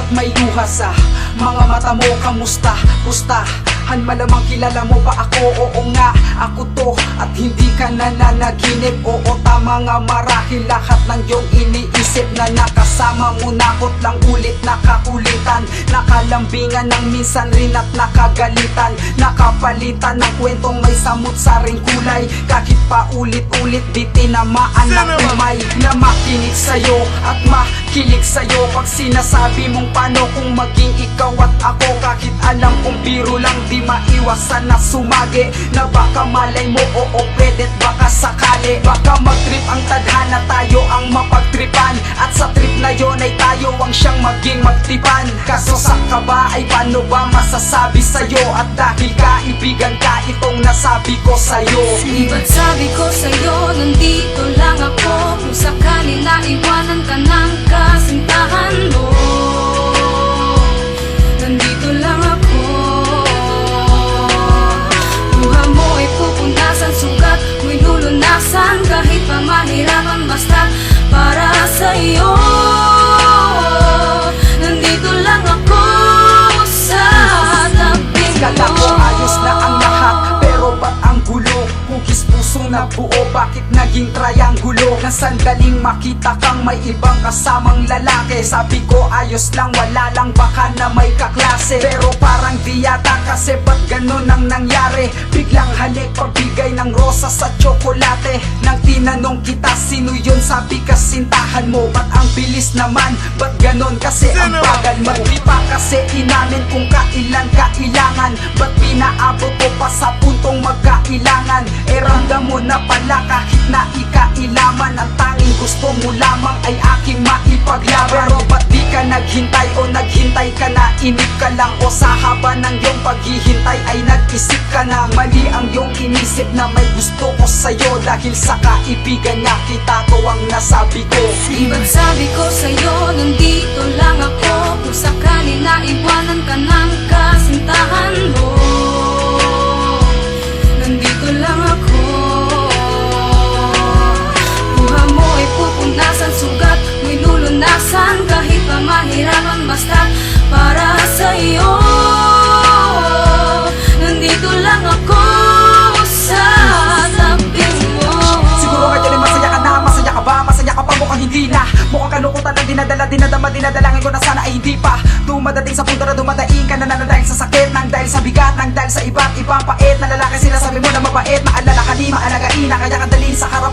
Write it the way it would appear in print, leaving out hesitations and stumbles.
at may luha sa mga mata mo. Kamusta? Pustahan malamang kilala mo ba ako? Oo nga, ako to at hindi ka na nanaginip. Oo tama nga, marahil lahat ng iyong iniisip na nakasama mo na ako't lang ulit nakakulitan, nakalambingan ng minsan rin at nakagalitan, nakapalitan ng kwentong may samut-saring kulay. Kahit pa ulit-ulit di tinamaan ng umay na makinig sa'yo at makilig sa'yo pag sinasabi mong paano kung maging ikaw at ako. Kahit alam kong biro lang, di maiwasan na sumagi, na baka malay mo, oo pwed't baka sakali. Baka mag-trip ang tadhana, tayo ang mapagtripan, at sa trip na yon ay tayo ang siyang maging magtipan. Kaso sa kaba ay paano ba masasabi sa'yo? At dahil kaibigan ka, itong nasabi ko sa'yo. Ba't sabi ko sa'yo, nandito lang ako kung sakali na iwanan ka ng kasintahan mo. Nandito lang ako, luha mo ay pupuntasan, sugat mo'y lulunasan, kahit pa mahirapan basta para sa'yo. Nandito lang ako sa tabi mo. Kala ko ayos na ang lahat, pero ba't ang gulo? Hugis pusong nabuo, bakit naging triangulo? Na sandaling makita kang may ibang kasamang lalaki. Sabi ko ayos lang, wala lang baka na may kaklase. Pero parang di yata, kasi ba't ganun ang nangyari? Biglang halik, pagbigay ng rosa sa tsokolate. Nang tinanong kita sino yun, sabi kasintahan mo. Ba't ang bilis naman, ba't ganun? Kasi ang bagal mo. Di pa kasi inamin kung kailan kailangan, ba't pinaabot ko pa sa puntong magkailangan? E ramdam mo na pala kahit na ikailaman, ang tanging gusto mo lamang ay aking maipaglaban. Pero ba't di ka naghintay o naghintay ka na? Inip ka lang o sa haba ng iyong paghihintay ay nag-isip ka na? Mali ang iyong inisip na may gusto ko sa'yo, dahil sa kaibigan nga kita to ang nasabi ko. Ba't sabi ko sa'yo, nandito lang ako kung sakali na iwanan ka ng kasintahan mo. Nandito lang ako, luha mo ay pupunasan, sugat mo'y lulunasan, kahit pa mahirapan basta para sa'yo. Nandito lang ako sa tabi mo. Siguro ngayon ay masaya ka na, masaya ka ba? Masaya ka pa, mukhang hindi na. Mukhang kalukutan ang dinadala, dinadama, dinadalangin ko na sana ay hindi pa dumadating sa punto na dumadaing ka na dahil sa sakit, nang dahil sa bigat, nang dahil sa iba't ibang pait na lalaki. Sinasabi mo na mabait, maalala ka di, maalagain na kaya kadalhin sa harap